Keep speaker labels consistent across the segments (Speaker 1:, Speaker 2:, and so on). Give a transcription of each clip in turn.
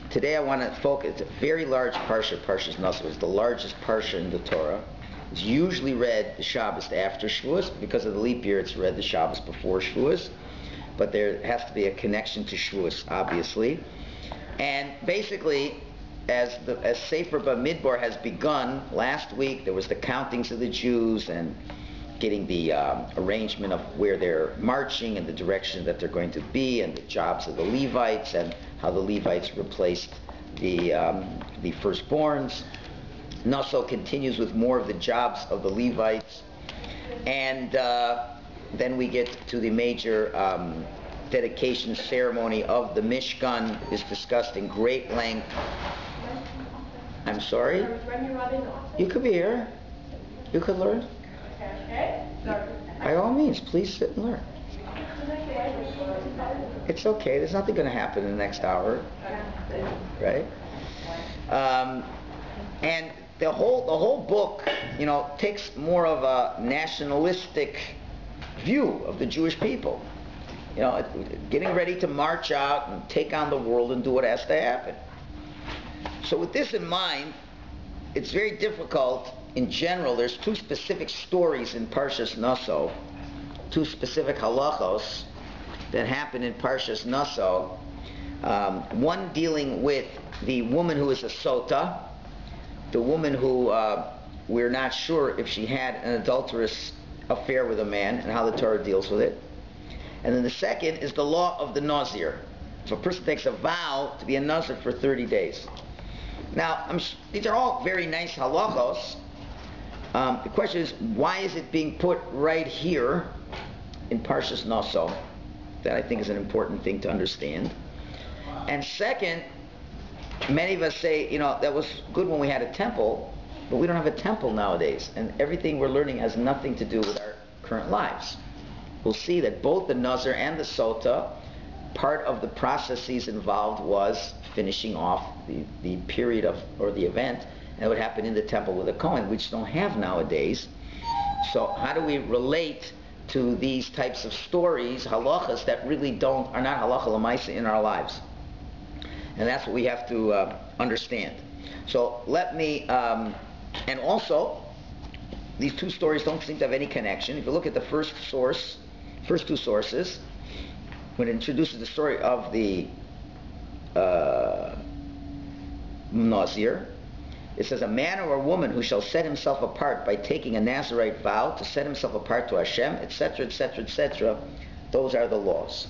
Speaker 1: Today I want to focus. It's a very large parsha. Parshas Naso is the largest parsha in the Torah. It's usually read the Shabbos after Shavuos. Because of the leap year, it's read the Shabbos before Shavuos. But there has to be a connection to Shavuos, obviously. And basically, as Sefer Bamidbar has begun, last week there was the countings of the Jews and getting the arrangement of where they're marching and the direction that they're going to be, and the jobs of the Levites and how the Levites replaced the firstborns. Naso continues with more of the jobs of the Levites, and then we get to the major dedication ceremony of the Mishkan. Is discussed in great length. I'm sorry? You could be here. You could learn. By all means, please sit and learn. It's okay. There's nothing going to happen in the next hour, right? And the whole book, takes more of a nationalistic view of the Jewish people. Getting ready to march out and take on the world and do what has to happen. So with this in mind, it's very difficult. In general, there's two specific stories in Parshas Naso, two specific halachos that happen in Parshas Naso. One dealing with the woman who is a sota, the woman who we're not sure if she had an adulterous affair with a man, and how the Torah deals with it. And then the second is the law of the Nazir. If a person takes a vow to be a Nazir for 30 days. Now, these are all very nice halachos. The question is, why is it being put right here in Parshas Naso? That I think is an important thing to understand. And second, many of us say, that was good when we had a temple, but we don't have a temple nowadays, and everything we're learning has nothing to do with our current lives. We'll see that both the Nazir and the Sota, part of the processes involved was finishing off the period or the event, and it would happen in the temple with a Kohen, which don't have nowadays. So how do we relate to these types of stories, halachas, that really are not halacha l'maisa in our lives? And that's what we have to understand. So let me, and also, these two stories don't seem to have any connection. If you look at the first two sources, when it introduces the story of the Nazir, it says, a man or a woman who shall set himself apart by taking a Nazirite vow to set himself apart to Hashem, etc., etc., etc., those are the laws.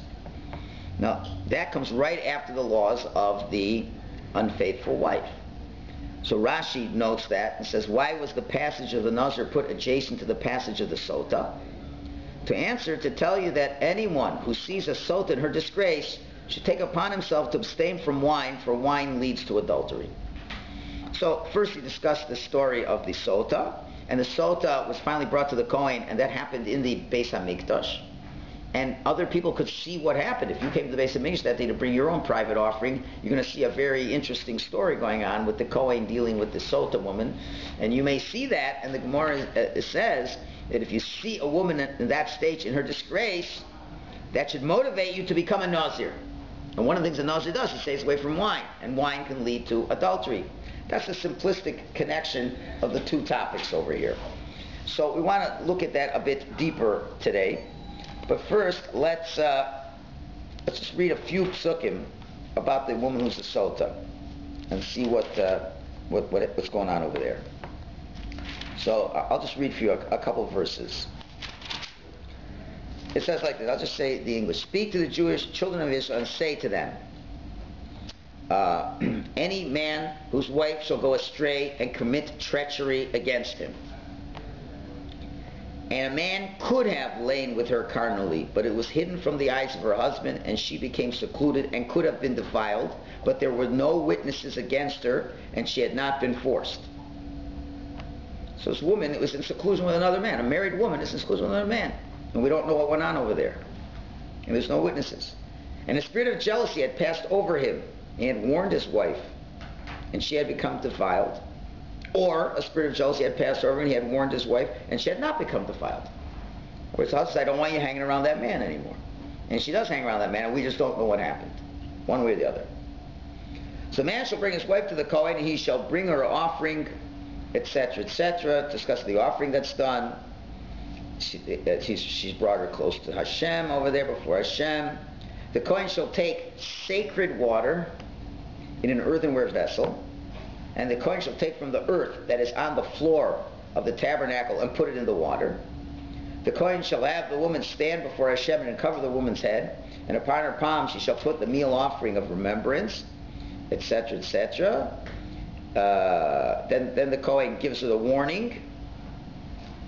Speaker 1: Now, that comes right after the laws of the unfaithful wife. So Rashi notes that and says, why was the passage of the Nazir put adjacent to the passage of the Sota? To answer, to tell you that anyone who sees a Sota in her disgrace should take upon himself to abstain from wine, for wine leads to adultery. So first he discussed the story of the Sota, and the Sota was finally brought to the Kohen, and that happened in the Beis HaMikdash. And other people could see what happened. If you came to the Beis HaMikdash that day to bring your own private offering, you're going to see a very interesting story going on with the Kohen dealing with the Sota woman. And you may see that, and the Gemara says that if you see a woman in that stage in her disgrace, that should motivate you to become a Nazir. And one of the things a Nazir does, he stays away from wine, and wine can lead to adultery. That's a simplistic connection of the two topics over here. So we want to look at that a bit deeper today. But first, let's just read a few psukim about the woman who's a sota and see what's going on over there. So I'll just read for you a couple of verses. It says like this. I'll just say the English. Speak to the Jewish children of Israel and say to them, any man whose wife shall go astray and commit treachery against him. And a man could have lain with her carnally, but it was hidden from the eyes of her husband, and she became secluded and could have been defiled, but there were no witnesses against her, and she had not been forced. So this woman was in seclusion with another man. A married woman is in seclusion with another man. And we don't know what went on over there. And there's no witnesses. And the spirit of jealousy had passed over him. He had warned his wife, and she had become defiled. Or a spirit of jealousy had passed over and he had warned his wife, and she had not become defiled. Or it's us, I don't want you hanging around that man anymore. And she does hang around that man, and we just don't know what happened, one way or the other. So the man shall bring his wife to the Kohen, and he shall bring her offering, etc., etc. Discuss the offering that's done. She's brought her close to Hashem over there before Hashem. The Kohen shall take sacred water in an earthenware vessel, and the Kohen shall take from the earth that is on the floor of the tabernacle and put it in the water. The Kohen shall have the woman stand before Hashem and uncover the woman's head, and upon her palm she shall put the meal offering of remembrance, etc., etc. Then the Kohen gives her the warning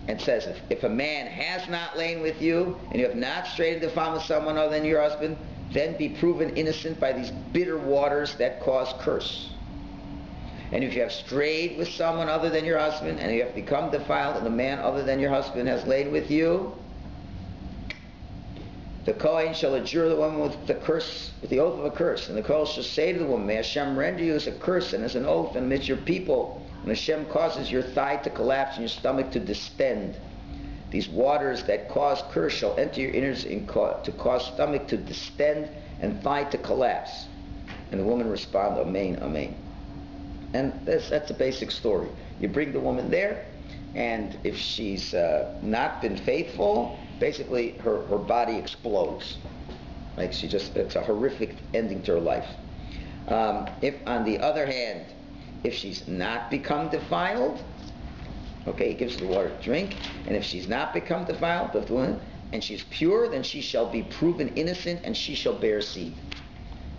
Speaker 1: and says, if a man has not lain with you, and you have not strayed into defilement with someone other than your husband, then be proven innocent by these bitter waters that cause curse. And if you have strayed with someone other than your husband, and you have become defiled, and the man other than your husband has lain with you, the Kohen shall adjure the woman with the curse, with the oath of a curse. And the Kohen shall say to the woman, may Hashem render you as a curse and as an oath amidst your people, when Hashem causes your thigh to collapse and your stomach to distend. These waters that cause curse shall enter your innards to cause stomach to distend and thigh to collapse. And the woman responded, Amen, Amen. And that's a basic story. You bring the woman there, and if she's not been faithful, basically her body explodes. Like it's a horrific ending to her life. If on the other hand, if she's not become defiled, okay, he gives her the water to drink, and if she's not become defiled, and she's pure, then she shall be proven innocent, and she shall bear seed.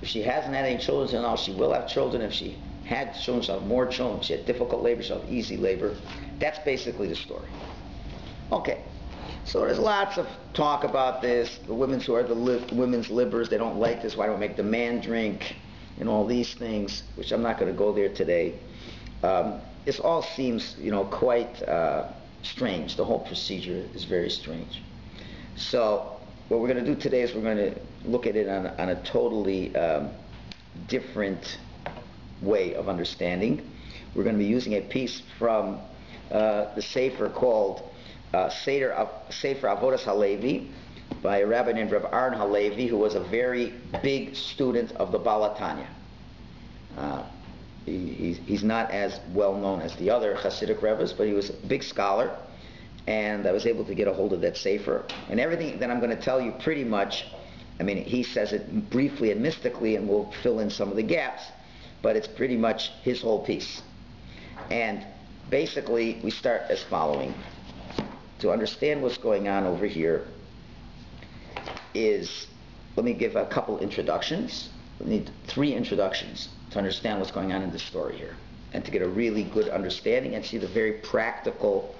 Speaker 1: If she hasn't had any children at all, she will have children. If she had children, she'll have more children. If she had difficult labor, she'll have easy labor. That's basically the story. Okay, so there's lots of talk about this. The women who are the women's livers, they don't like this. Why don't we make the man drink? And all these things, which I'm not going to go there today. This all seems, quite strange. The whole procedure is very strange. So what we're going to do today is we're going to look at it on a totally different way of understanding. We're going to be using a piece from the Sefer called Sefer Avodas Halevi by a rabbi named Rabbi Aaron Halevi, who was a very big student of the Baal HaTanya. He's not as well known as the other Hasidic rabbis, but he was a big scholar, and I was able to get a hold of that Sefer. And everything that I'm going to tell you pretty much, he says it briefly and mystically, and we'll fill in some of the gaps, but it's pretty much his whole piece. And basically, we start as following. To understand what's going on over here is, let me give a couple introductions. We need 3 introductions to understand what's going on in this story here, and to get a really good understanding and see the very practical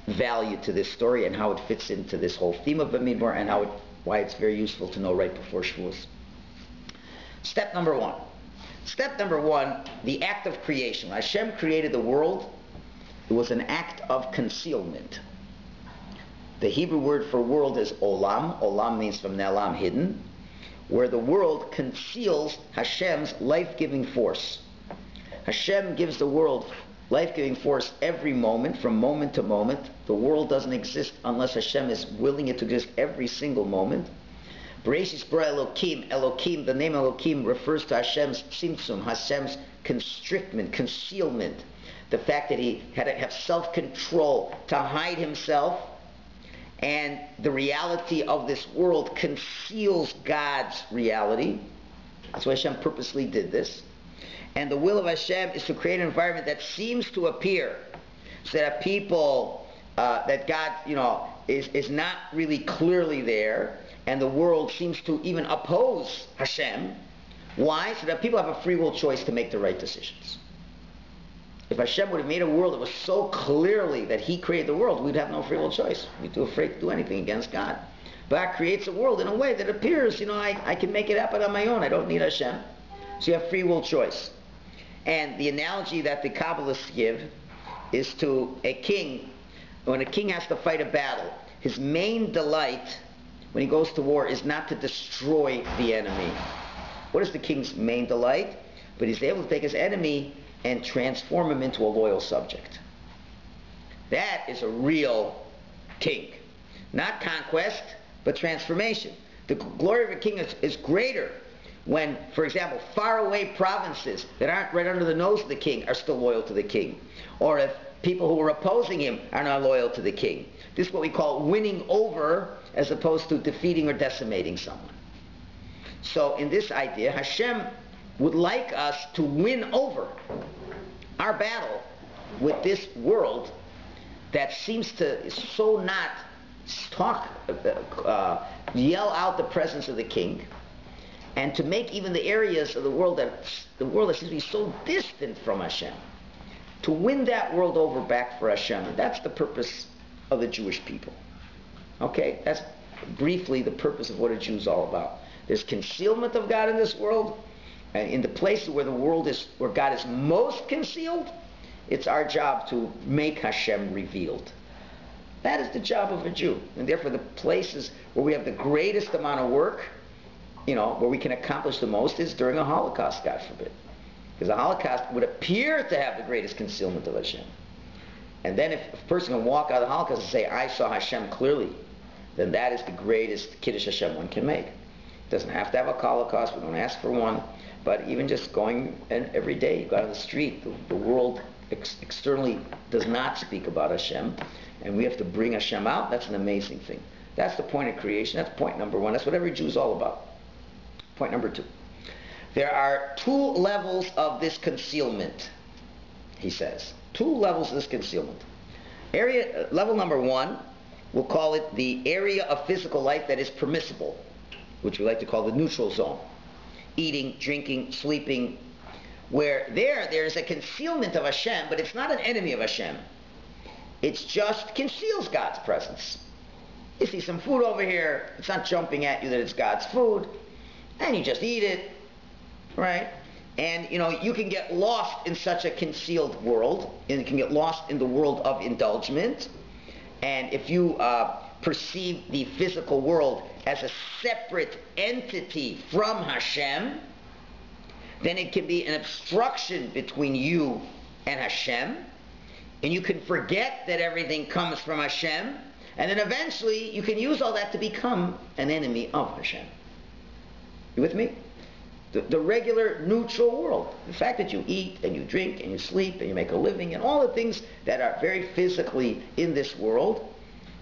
Speaker 1: value to this story and how it fits into this whole theme of Bamidbar, and why it's very useful to know right before Shavuos. Step number 1. Step number 1, the act of creation. When Hashem created the world, it was an act of concealment. The Hebrew word for world is olam. Olam means from ne'elam, hidden, where the world conceals Hashem's life-giving force. Hashem gives the world life-giving force every moment, from moment to moment. The world doesn't exist unless Hashem is willing it to exist every single moment. Bereshis bara Elokim. Elokim, the name Elokim refers to Hashem's tzimtzum, Hashem's constrictment, concealment. The fact that he had to have self-control to hide himself, and the reality of this world conceals God's reality. That's why Hashem purposely did this. And the will of Hashem is to create an environment that seems to appear, so that people, that God, is not really clearly there, and the world seems to even oppose Hashem. Why? So that people have a free will choice to make the right decisions. If Hashem would have made a world that was so clearly that He created the world, we'd have no free will choice. We'd be too afraid to do anything against God. But God creates a world in a way that appears, I can make it happen on my own. I don't need Hashem. So you have free will choice. And the analogy that the Kabbalists give is to a king. When a king has to fight a battle, his main delight when he goes to war is not to destroy the enemy. What is the king's main delight? But he's able to take his enemy and transform him into a loyal subject. That is a real king. Not conquest, but transformation. The glory of a king is greater When, for example, faraway provinces that aren't right under the nose of the king are still loyal to the king. Or if people who are opposing him are not loyal to the king. This is what we call winning over as opposed to defeating or decimating someone. So in this idea, Hashem would like us to win over our battle with this world that seems to so not yell out the presence of the king, and to make even the areas of the world that seems to be so distant from Hashem, to win that world over back for Hashem. And that's the purpose of the Jewish people. Okay? That's briefly the purpose of what a Jew is all about. There's concealment of God in this world, and in the places where where God is most concealed, it's our job to make Hashem revealed. That is the job of a Jew. And therefore the places where we have the greatest amount of work, where we can accomplish the most, is during a Holocaust, God forbid. Because the Holocaust would appear to have the greatest concealment of Hashem. And then if a person can walk out of the Holocaust and say, I saw Hashem clearly, then that is the greatest Kiddush Hashem one can make. It doesn't have to have a Holocaust, we don't ask for one, but even just going, and every day you go out on the street, the world externally does not speak about Hashem, and we have to bring Hashem out. That's an amazing thing. That's the point of creation. That's point number one. That's what every Jew is all about. Point number two. There are two levels of this concealment, he says. Two levels of this concealment. Level number one, we'll call it the area of physical life that is permissible, which we like to call the neutral zone. Eating, drinking, sleeping, where there's a concealment of Hashem, but it's not an enemy of Hashem. It just conceals God's presence. You see some food over here, it's not jumping at you that it's God's food, and you just eat it, right? And you can get lost in such a concealed world, and you can get lost in the world of indulgence. And if you perceive the physical world as a separate entity from Hashem, then it can be an obstruction between you and Hashem, and you can forget that everything comes from Hashem, and then eventually you can use all that to become an enemy of Hashem. You with me? The regular neutral world. The fact that you eat and you drink and you sleep and you make a living and all the things that are very physically in this world,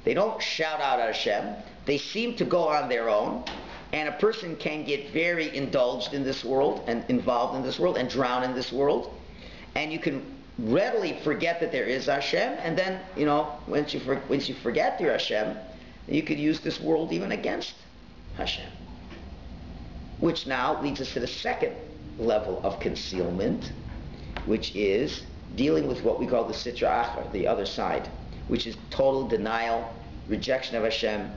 Speaker 1: they don't shout out at Hashem. They seem to go on their own. And a person can get very indulged in this world and involved in this world and drown in this world. And you can readily forget that there is Hashem. And then, once you forget your Hashem, you could use this world even against Hashem. Which now leads us to the second level of concealment, which is dealing with what we call the sitra achra, the other side, which is total denial, rejection of Hashem,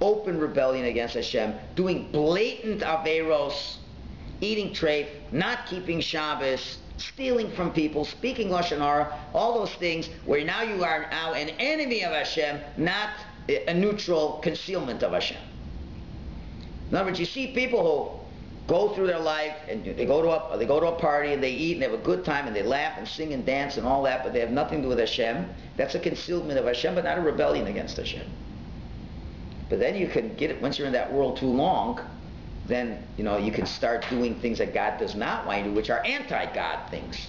Speaker 1: open rebellion against Hashem, doing blatant averos, eating treif, not keeping Shabbos, stealing from people, speaking lashon hara, all those things where now you are now an enemy of Hashem, not a neutral concealment of Hashem. In other words, you see people who go through their life and they go to a party and they eat and they have a good time and they laugh and sing and dance and all that, but they have nothing to do with Hashem. That's a concealment of Hashem, but not a rebellion against Hashem. But then you can get it, once you're in that world too long, then you can start doing things that God does not want you to do, which are anti-God things.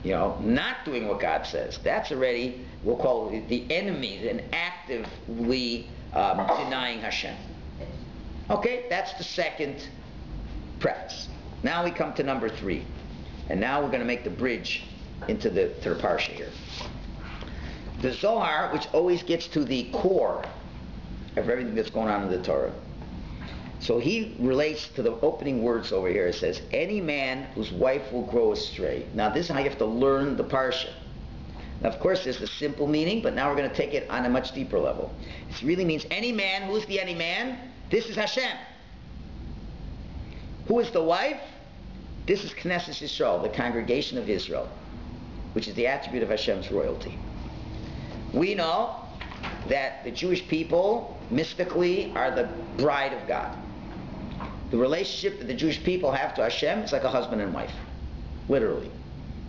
Speaker 1: Not doing what God says. That's already, we'll call it the enemy, and actively denying Hashem. Okay, that's the second preface. Now we come to number three. And now we're going to make the bridge to the parsha here. The Zohar, which always gets to the core of everything that's going on in the Torah. So he relates to the opening words over here. It says, any man whose wife will grow astray. Now this is how you have to learn the parsha. Now of course there's the simple meaning, but now we're going to take it on a much deeper level. It really means any man. Who's the any man? This is Hashem. Who is the wife? This is Knesset Yisrael, the congregation of Israel, which is the attribute of Hashem's royalty. We know that the Jewish people, mystically, are the bride of God. The relationship that the Jewish people have to Hashem is like a husband and wife, literally.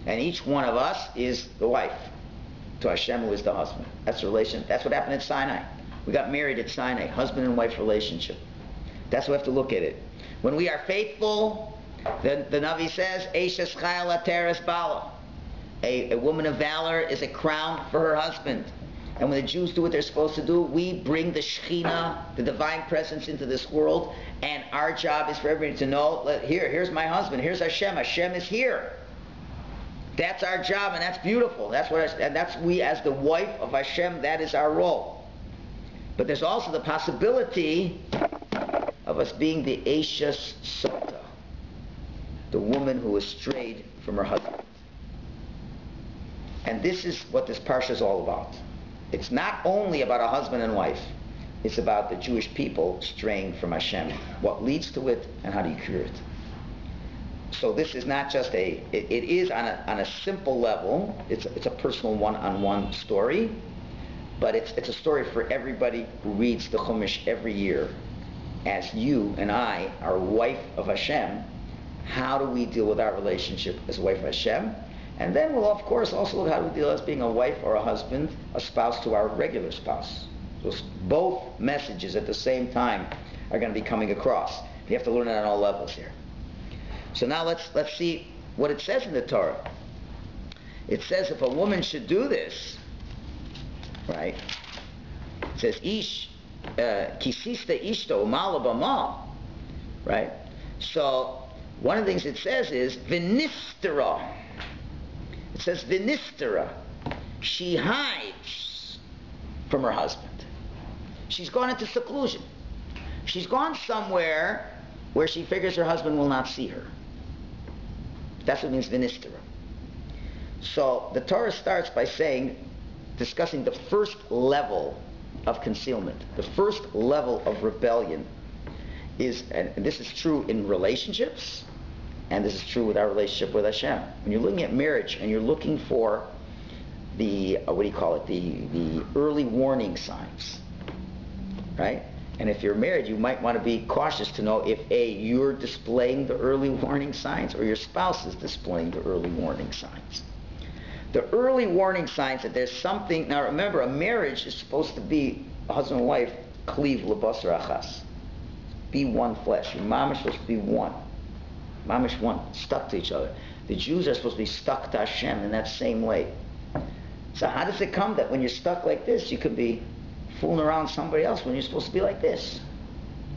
Speaker 1: And each one of us is the wife to Hashem, who is the husband. That's the relation. That's what happened at Sinai. We got married at Sinai, husband and wife relationship. That's how we have to look at it. When we are faithful, the Navi says, Eishes Chayla Teres Bala. A woman of valor is a crown for her husband. And when the Jews do what they're supposed to do, we bring the Shekhinah, the divine presence, into this world. And our job is for everybody to know, here's my husband, here's Hashem. Hashem is here. That's our job, and that's beautiful. And that's we as the wife of Hashem, that is our role. But there's also the possibility of us being the Eishes Sota, the woman who is strayed from her husband. And this is what this parsha is all about. It's not only about a husband and wife. It's about the Jewish people straying from Hashem. What leads to it, and how do you cure it? So this is not just it is on a simple level. It's a personal one-on-one story, but it's a story for everybody who reads the Chumash every year. As you and I are wife of Hashem, how do we deal with our relationship as wife of Hashem? And then we'll, of course, also look how do we deal as being a wife or a husband, a spouse to our regular spouse. So both messages at the same time are going to be coming across. You have to learn it on all levels here. So now let's see what it says in the Torah. It says if a woman should do this, right? It says ish kisista ishto mal b'mal, right? So one of the things it says is vinistera. It says vinistera. She hides from her husband. She's gone into seclusion. She's gone somewhere where she figures her husband will not see her. That's what it means vinistera. So the Torah starts by discussing the first level of concealment. The first level of rebellion is, and this is true in relationships, and this is true with our relationship with Hashem. When you're looking at marriage and you're looking for the the early warning signs, right? And if you're married, you might want to be cautious to know if you're displaying the early warning signs or your spouse is displaying the early warning signs. The early warning signs that there's something. Now remember, a marriage is supposed to be a husband and wife, kliv lebasar achas, be one flesh. Your mom is supposed to be one. Mamish one, stuck to each other. The Jews are supposed to be stuck to Hashem in that same way. So how does it come that when you're stuck like this, you could be fooling around somebody else when you're supposed to be like this?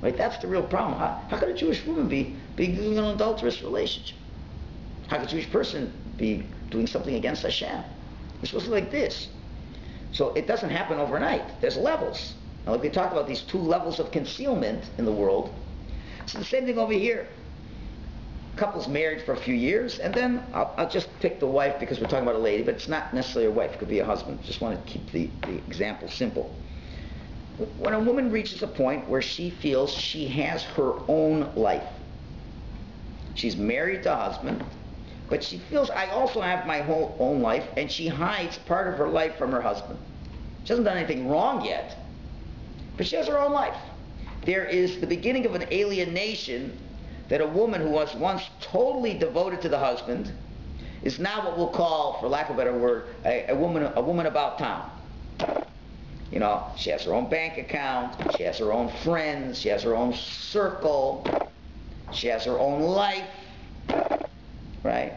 Speaker 1: Right? That's the real problem. How could a Jewish woman be doing an adulterous relationship? How could a Jewish person be doing something against Hashem? You're supposed to be like this. So it doesn't happen overnight. There's levels. Now, like we talked about these two levels of concealment in the world. It's the same thing over here. Couple's married for a few years, and then I'll just pick the wife because we're talking about a lady, but it's not necessarily a wife. It could be a husband. Just want to keep the example simple. When a woman reaches a point where she feels she has her own life, she's married to a husband, but she feels I also have my whole own life, and she hides part of her life from her husband. She hasn't done anything wrong yet, but she has her own life. There is the beginning of an alienation that a woman who was once totally devoted to the husband is now what we'll call, for lack of a better word, a woman about town. You know, she has her own bank account, she has her own friends, she has her own circle, she has her own life, right?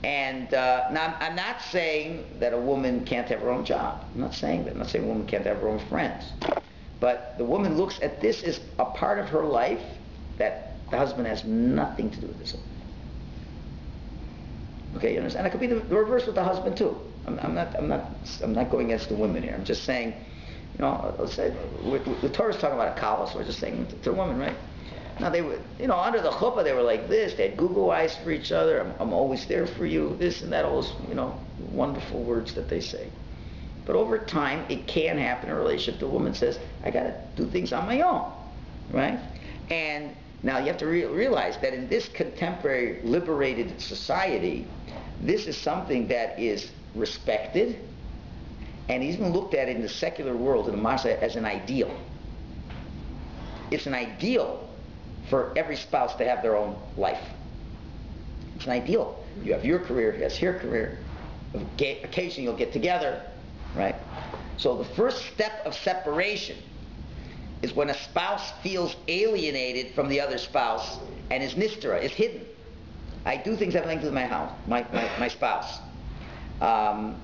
Speaker 1: And now I'm not saying that a woman can't have her own job. I'm not saying that. I'm not saying a woman can't have her own friends. But the woman looks at this as a part of her life that the husband has nothing to do with this. Okay, you understand? It could be the reverse with the husband too. I'm not going against the women here. I'm just saying, you know, let's say the Torah's talking about a kala, so we're just saying to a woman, right? Now they were, you know, under the chuppah they were like this. They had Google eyes for each other. I'm always there for you. This and that, all those, you know, wonderful words that they say. But over time, it can happen in a relationship. The woman says, I got to do things on my own, right? And now you have to realize that in this contemporary liberated society, this is something that is respected and even looked at in the secular world, in the Masa, as an ideal. It's an ideal for every spouse to have their own life. It's an ideal. You have your career, he has your career. Occasionally you'll get together, right? So the first step of separation is when a spouse feels alienated from the other spouse and is nistera, is hidden. I do things that have nothing to do with my house, my spouse. And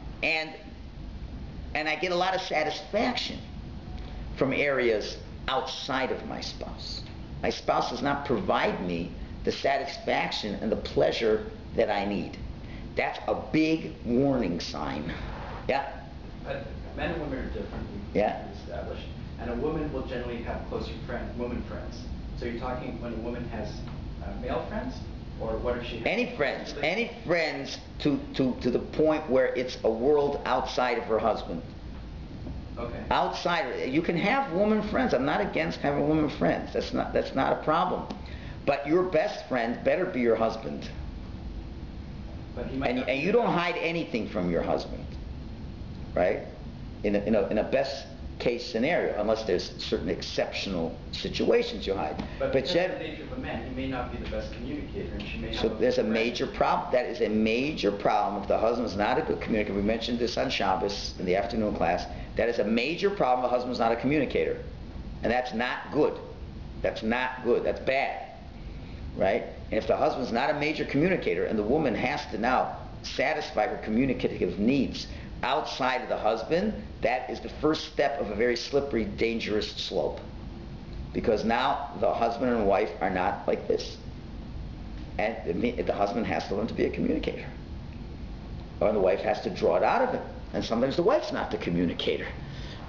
Speaker 1: I get a lot of satisfaction from areas outside of my spouse. My spouse does not provide me the satisfaction and the pleasure that I need. That's a big warning sign. Yeah?
Speaker 2: But men and women are different, we've established. And a woman will generally have closer woman friends. So you're talking when a woman has male friends? Or what if she has... Any
Speaker 1: friends to the point where it's a world outside of her husband.
Speaker 2: Okay.
Speaker 1: Outside, you can have woman friends. I'm not against having woman friends. That's not a problem. But your best friend better be your husband.
Speaker 2: But he might
Speaker 1: and you don't hide anything from your husband, right? In a best case scenario, unless there's certain exceptional situations you hide.
Speaker 2: But because of the nature of a man, he may not be the best communicator, and she may not.
Speaker 1: So there's a major problem. That is a major problem if the husband's not a good communicator. We mentioned this on Shabbos in the afternoon class. That is a major problem if the husband's not a communicator. And that's not good. That's not good. That's bad. Right? And if the husband's not a major communicator and the woman has to now satisfy her communicative needs outside of the husband, that is the first step of a very slippery, dangerous slope. Because now the husband and wife are not like this. And the husband has to learn to be a communicator. Or the wife has to draw it out of him. And sometimes the wife's not the communicator.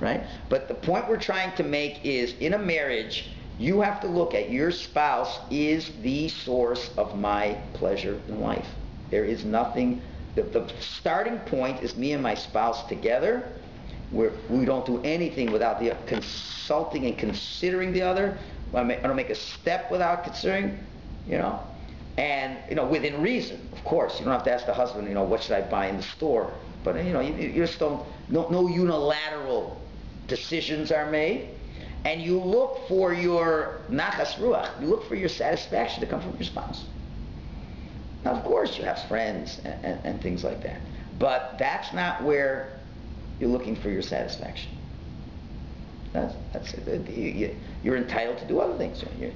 Speaker 1: Right? But the point we're trying to make is, in a marriage, you have to look at your spouse is the source of my pleasure in life. There is nothing... The starting point is me and my spouse together. We don't do anything without the consulting and considering the other. I don't make a step without considering, and within reason, of course. You don't have to ask the husband, what should I buy in the store? But you just don't. No unilateral decisions are made, and you look for your nachas ruach. You look for your satisfaction to come from your spouse. Now, of course, you have friends and things like that, but that's not where you're looking for your satisfaction. That's it. You're entitled to do other things. You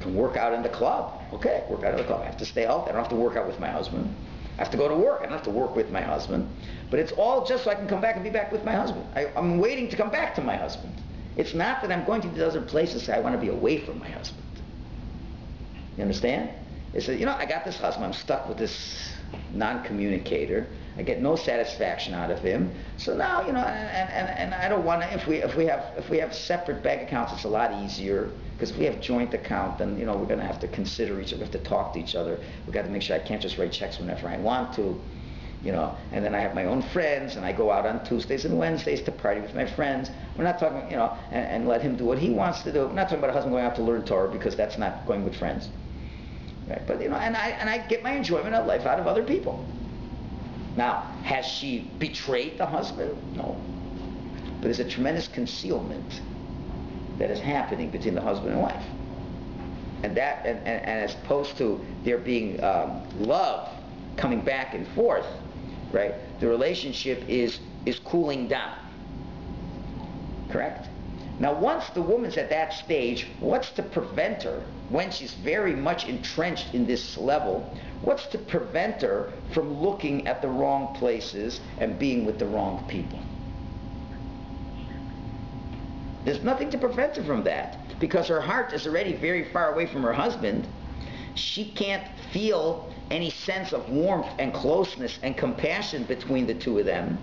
Speaker 1: can work out in the club. Okay, work out in the club. I have to stay healthy. I don't have to work out with my husband. I have to go to work. I don't have to work with my husband. But it's all just so I can come back and be back with my husband. I'm waiting to come back to my husband. It's not that I'm going to these other places say I want to be away from my husband. You understand? It's that, I got this husband. I'm stuck with this non-communicator. I get no satisfaction out of him. So now, and I don't want to. If we have separate bank accounts, it's a lot easier. Because if we have joint account, then we're going to have to consider each other. We have to talk to each other. We got to make sure I can't just write checks whenever I want to. And then I have my own friends, and I go out on Tuesdays and Wednesdays to party with my friends. We're not talking, and let him do what he wants to do. We're not talking about a husband going out to learn Torah, because that's not going with friends. Right? But and I get my enjoyment of life out of other people. Now, has she betrayed the husband? No. But there's a tremendous concealment that is happening between the husband and wife. And that, and as opposed to there being love coming back and forth, right? The relationship is cooling down. Correct? Now, once the woman's at that stage, what's to prevent her, when she's very much entrenched in this level, what's to prevent her from looking at the wrong places and being with the wrong people? There's nothing to prevent her from that, because her heart is already very far away from her husband. She can't feel any sense of warmth and closeness and compassion between the two of them.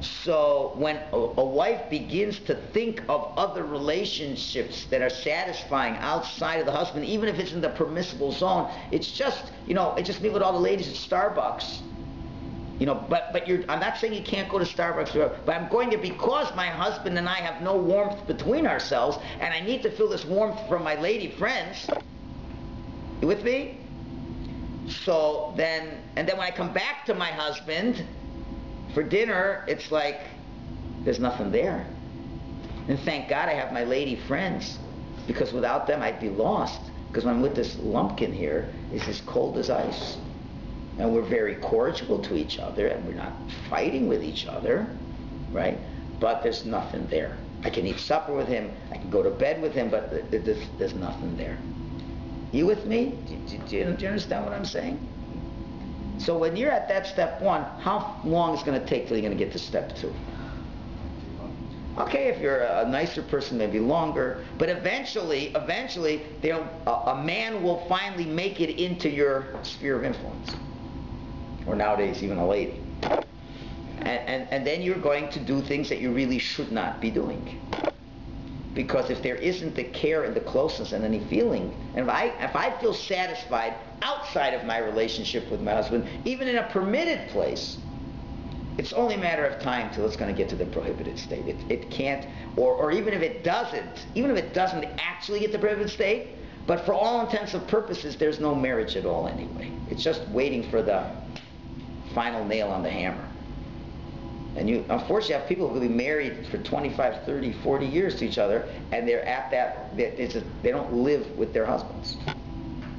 Speaker 1: So when a wife begins to think of other relationships that are satisfying outside of the husband, even if it's in the permissible zone, it's just, it's just me with all the ladies at Starbucks. But I'm not saying you can't go to Starbucks, but I'm going to, because my husband and I have no warmth between ourselves, and I need to feel this warmth from my lady friends. You with me? So then when I come back to my husband for dinner, it's like there's nothing there. And thank God I have my lady friends, because without them I'd be lost. Because when I'm with this lumpkin here, it's as cold as ice. And we're very cordial to each other, and we're not fighting with each other, right? But there's nothing there. I can eat supper with him, I can go to bed with him, but there's nothing there. You with me? Do you understand what I'm saying? So when you're at that step 1, how long is it going to take till you're going to get to step 2? Okay, if you're a nicer person, maybe longer, but eventually, a man will finally make it into your sphere of influence, or nowadays even a lady. And then you're going to do things that you really should not be doing. Because if there isn't the care and the closeness and any feeling, and if I feel satisfied outside of my relationship with my husband, even in a permitted place, it's only a matter of time till it's going to get to the prohibited state. It can't, or even if it doesn't actually get to the prohibited state, but for all intents and purposes, there's no marriage at all anyway. It's just waiting for the final nail on the hammer. And you, unfortunately, have people who will be married for 25, 30, 40 years to each other, and they're at that, they don't live with their husbands.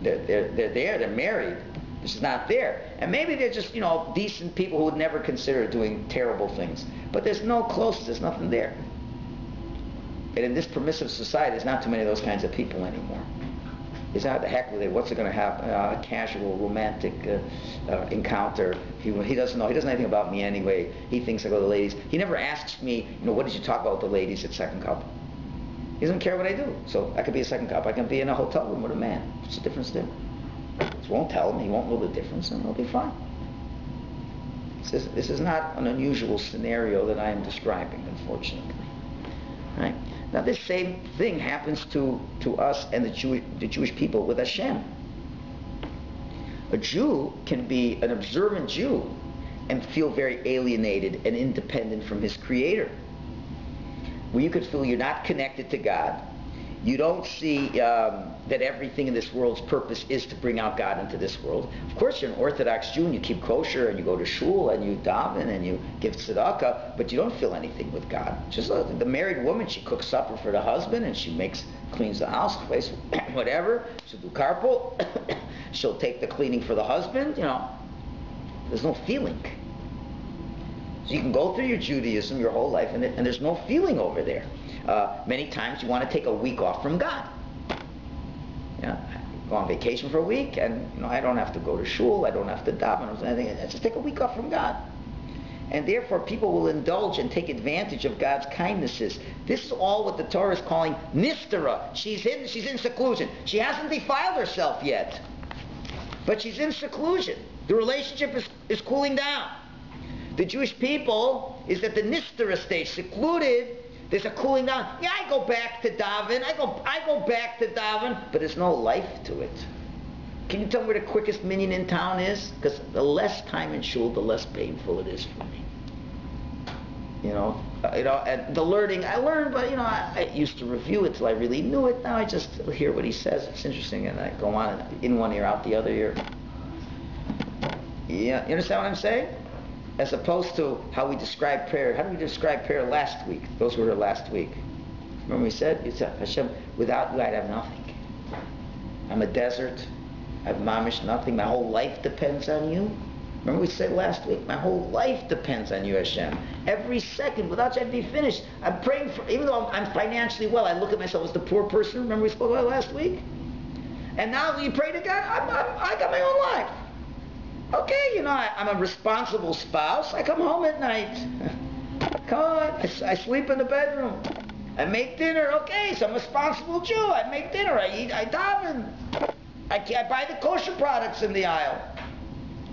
Speaker 1: They're there, they're married, it's just not there. And maybe they're just, decent people who would never consider doing terrible things. But there's no closeness, there's nothing there. And in this permissive society, there's not too many of those kinds of people anymore. It's not the heck with it. What's it going to happen? A casual, romantic encounter. He doesn't know. He doesn't know anything about me anyway. He thinks I go to the ladies. He never asks me, what did you talk about with the ladies at second cup? He doesn't care what I do. So I could be a second cup. I can be in a hotel room with a man. What's the difference there? He won't tell me. He won't know the difference, and he'll be fine. This is not an unusual scenario that I am describing, unfortunately. Right? Now this same thing happens to us and the Jewish people with Hashem. A Jew can be an observant Jew and feel very alienated and independent from his Creator. Where you could feel you're not connected to God. You don't see that everything in this world's purpose is to bring out God into this world. Of course, you're an Orthodox Jew and you keep kosher and you go to Shul and you daven and you give tzedakah, but you don't feel anything with God. Just the married woman, she cooks supper for the husband and she cleans the house, place, whatever. She'll do carpool. She'll take the cleaning for the husband. There's no feeling. So you can go through your Judaism your whole life and there's no feeling over there. Many times you want to take a week off from God. Go on vacation for a week, and I don't have to go to Shul, I don't have to daven, I just take a week off from God. And therefore people will indulge and take advantage of God's kindnesses. This is all what the Torah is calling nistara. She's in seclusion. She hasn't defiled herself yet, but she's in seclusion. The relationship is cooling down. The Jewish people is at the nistara stage, secluded. There's a cooling down. Yeah, I go back to daven. I go back to daven, but there's no life to it. Can you tell me where the quickest minyan in town is? Because the less time in shul, the less painful it is for me. And the learning, I learned, but I used to review it till I really knew it. Now I just hear what he says. It's interesting, and I go on in one ear, out the other ear. Yeah, you understand what I'm saying? As opposed to how we describe prayer. How did we describe prayer last week? Those who were here last week. Remember we said, Hashem, without you I'd have nothing. I'm a desert. I have mamish nothing. My whole life depends on you. Remember we said last week, my whole life depends on you, Hashem. Every second, without you I'd be finished. I'm praying for, even though I'm financially well, I look at myself as the poor person. Remember we spoke about it last week? And now you pray to God, I got my own life. Okay, I'm a responsible spouse. I come home at night. Come on, I sleep in the bedroom. I make dinner. Okay, so I'm a responsible Jew. I make dinner. I eat. I daven. I buy the kosher products in the aisle.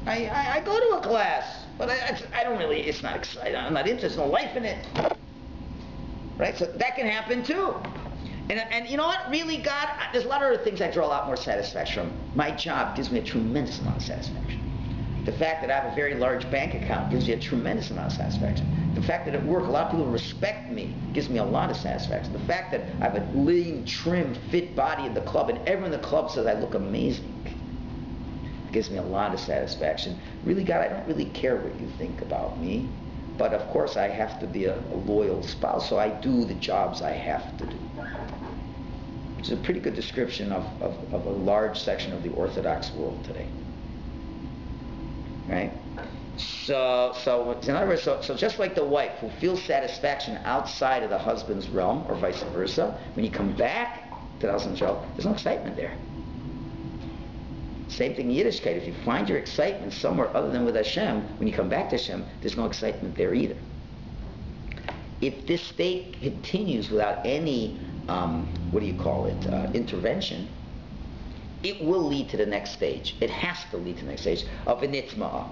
Speaker 1: I go to a class, but I don't really. It's not exciting. I'm not interested. There's no life in it. Right. So that can happen too. And you know what? Really, God, there's a lot of other things I draw a lot more satisfaction from. My job gives me a tremendous amount of satisfaction. The fact that I have a very large bank account gives me a tremendous amount of satisfaction. The fact that at work a lot of people respect me gives me a lot of satisfaction. The fact that I have a lean, trim, fit body in the club and everyone in the club says I look amazing gives me a lot of satisfaction. Really, God, I don't really care what you think about me. But of course I have to be a loyal spouse, so I do the jobs I have to do. Which is a pretty good description of a large section of the Orthodox world today. right? So in other words, so just like the wife who feels satisfaction outside of the husband's realm, or vice versa, when you come back to the husband's realm, there's no excitement there. Same thing in Yiddishkeit. If you find your excitement somewhere other than with Hashem, when you come back to Hashem, there's no excitement there either. If this state continues without any, intervention, it will lead to the next stage. It has to lead to the next stage of a nitzma'ah.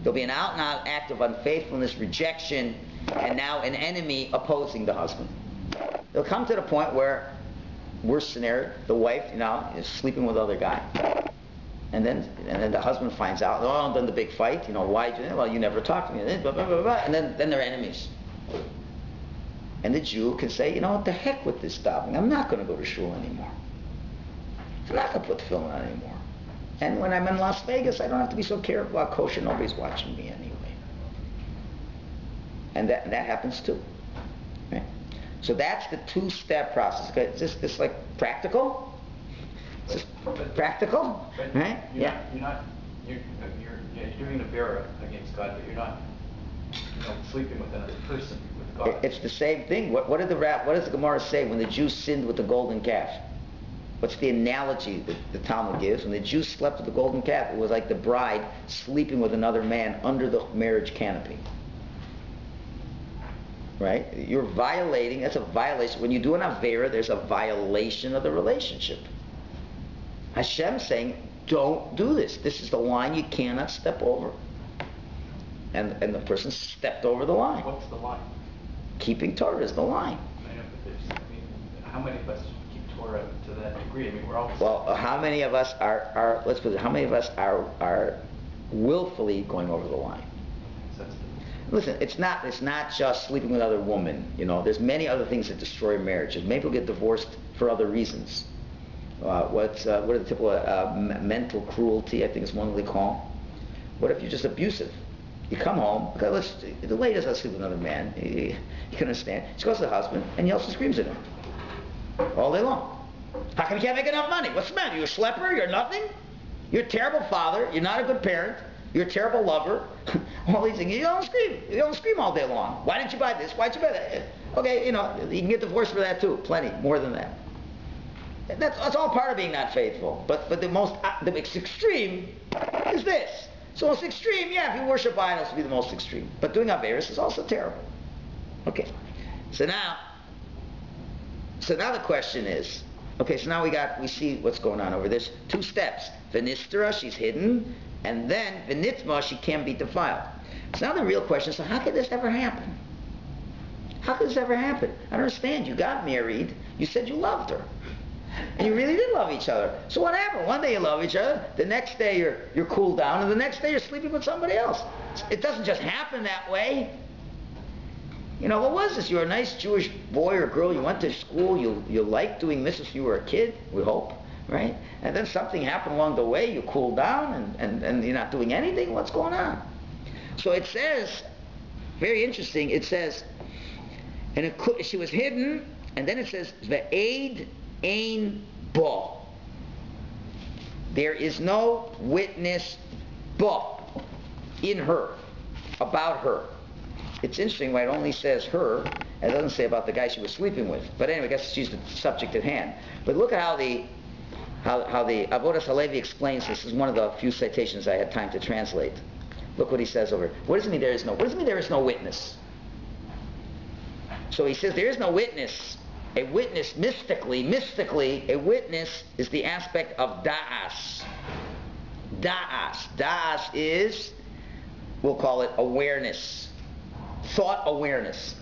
Speaker 1: There'll be an out-and-out act of unfaithfulness, rejection, and now an enemy opposing the husband. They'll come to the point where, worst scenario, the wife, is sleeping with other guy. And then the husband finds out, then the big fight, why? Well, you never talked to me, blah, blah, blah, blah, and then they're enemies. And the Jew can say, what the heck with this davening? I'm not going to go to Shul anymore. I'm not going to put tefillin on anymore. And when I'm in Las Vegas, I don't have to be so careful about kosher. Nobody's watching me anyway. And that happens too. Right? So that's the two-step process. Okay? Is this like practical? Is this practical? Right?
Speaker 2: You're doing a vera against God, but you're not sleeping with another person, with God.
Speaker 1: It's the same thing. What does the Gemara say when the Jews sinned with the golden calf? What's the analogy that the Talmud gives? When the Jews slept with the golden calf, it was like the bride sleeping with another man under the marriage canopy. Right? You're violating, that's a violation. When you do an Avera, there's a violation of the relationship. Hashem's saying, don't do this. This is the line you cannot step over. And the person stepped over the line.
Speaker 2: What's the line?
Speaker 1: Keeping Torah is the line.
Speaker 2: I know, but how many of us keep Torah to that degree? We're all...
Speaker 1: Well, how many of us are let's put it, how many of us are willfully going over the line? Listen, it's not just sleeping with other women. There's many other things that destroy marriages. Maybe we'll get divorced for other reasons. What are the typical mental cruelty? I think is one they call. What if you're just abusive? You come home. Okay, the lady doesn't sleep with another man. You can understand. She goes to the husband and yells and screams at him all day long. How come you can't make enough money? What's the matter? You're a schlepper? You're nothing? You're a terrible father. You're not a good parent. You're a terrible lover. All these things. You don't scream. You don't scream all day long. Why didn't you buy this? Why'd you buy that? Okay, you can get divorced for that too. Plenty. More than that. That's all part of being not faithful. But the extreme is this. So most extreme, if you worship idols, to be the most extreme. But doing Averis is also terrible. Okay. So now the question is, okay, so now we see what's going on over this. Two steps. Vinistera, she's hidden, and then Vinitma, she can be defiled. So now the real question is, so how could this ever happen? How could this ever happen? I don't understand. You got married, you said you loved her. And you really did love each other. So what happened? One day you love each other, the next day you're cooled down, and the next day you're sleeping with somebody else. It doesn't just happen that way. What was this? You were a nice Jewish boy or girl, you went to school, you liked doing this since you were a kid, we hope, right? And then something happened along the way, you cooled down, and you're not doing anything. What's going on? So it says, very interesting, it says, and she was hidden, and then it says, Ve'ed Ein Bo. There is no witness Bo in her, about her. It's interesting why it only says her, and it doesn't say about the guy she was sleeping with. But anyway, I guess she's the subject at hand. But look at how the Avodas Halevi explains this. This is one of the few citations I had time to translate. Look what he says over. What does it mean there is no witness? So he says there is no witness. A witness, mystically, a witness is the aspect of da'as. Da'as. Da'as is, we'll call it awareness. Thought awareness.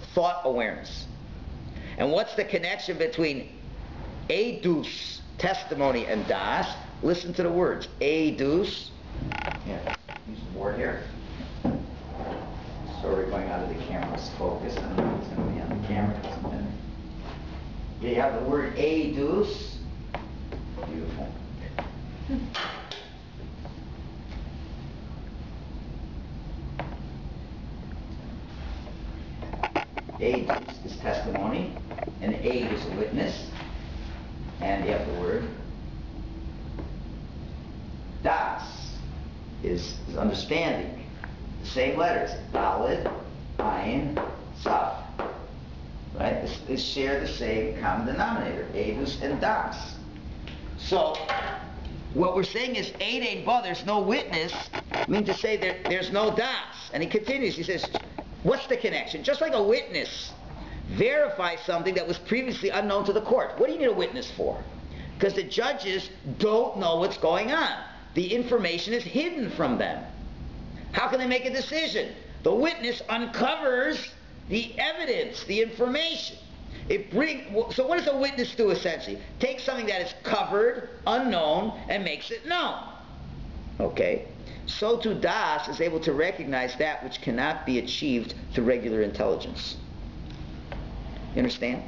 Speaker 1: And what's the connection between edus, testimony, and da'as? Listen to the words. Edus. Yeah, use the board here. So we're going out of the camera's focus. I don't know if it's going to be on the camera. You have the word edus. Beautiful. Edus is testimony, and aid is a witness, and you have the word das. is understanding. The same letters, Dalet, Ayin, Saf. Right? They share the same common denominator, Edus and Das. So, what we're saying is, Eid Ein Ba, there's no witness, means to say there's no Das. And he continues, he says, what's the connection? Just like a witness verifies something that was previously unknown to the court. What do you need a witness for? Because the judges don't know what's going on. The information is hidden from them. How can they make a decision? The witness uncovers the evidence, the information. So what does a witness do essentially? Takes something that is covered, unknown, and makes it known. Okay? So too Das is able to recognize that which cannot be achieved through regular intelligence. You understand?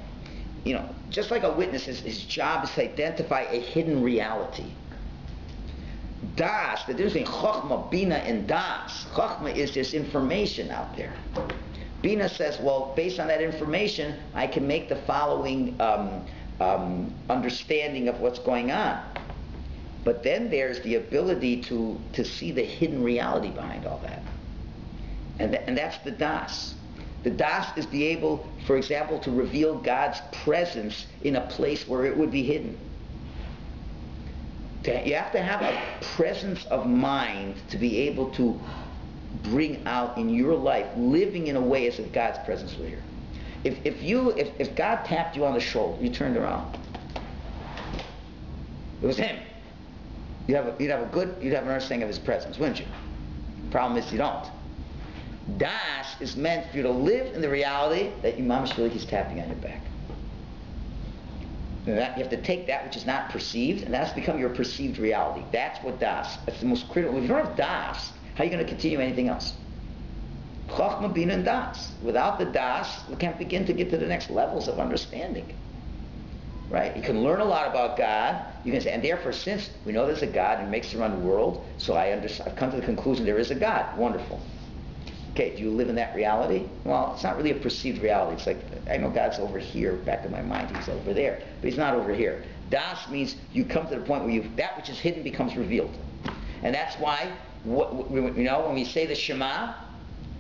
Speaker 1: You know, just like a witness, his job is to identify a hidden reality. Das, the difference between Chokhmah, Bina, and Das. Chokhmah is this information out there. Bina says, well, based on that information, I can make the following understanding of what's going on. But then there's the ability to see the hidden reality behind all that. And that's the Das. The Das is be able, for example, to reveal God's presence in a place where it would be hidden. You have to have a presence of mind to be able to bring out in your life, living in a way as if God's presence were here. If God tapped you on the shoulder, you turned around, it was Him. You'd have an understanding of His presence, wouldn't you? Problem is you don't. Das is meant for you to live in the reality that your mama's feeling He's tapping on your back. You have to take that which is not perceived, and that's become your perceived reality. That's what Das. That's the most critical. If you don't have Das, how are you going to continue anything else? Chokhmah, Bina, and Das. Without the Das, we can't begin to get to the next levels of understanding. Right? You can learn a lot about God. You can say, and therefore, since we know there's a God who makes to run the world, so I've come to the conclusion there is a God. Wonderful. Okay, do you live in that reality? Well, it's not really a perceived reality. It's like, I know God's over here, back in my mind, He's over there. But He's not over here. Das means you come to the point where that which is hidden becomes revealed. And that's why, when we say the Shema,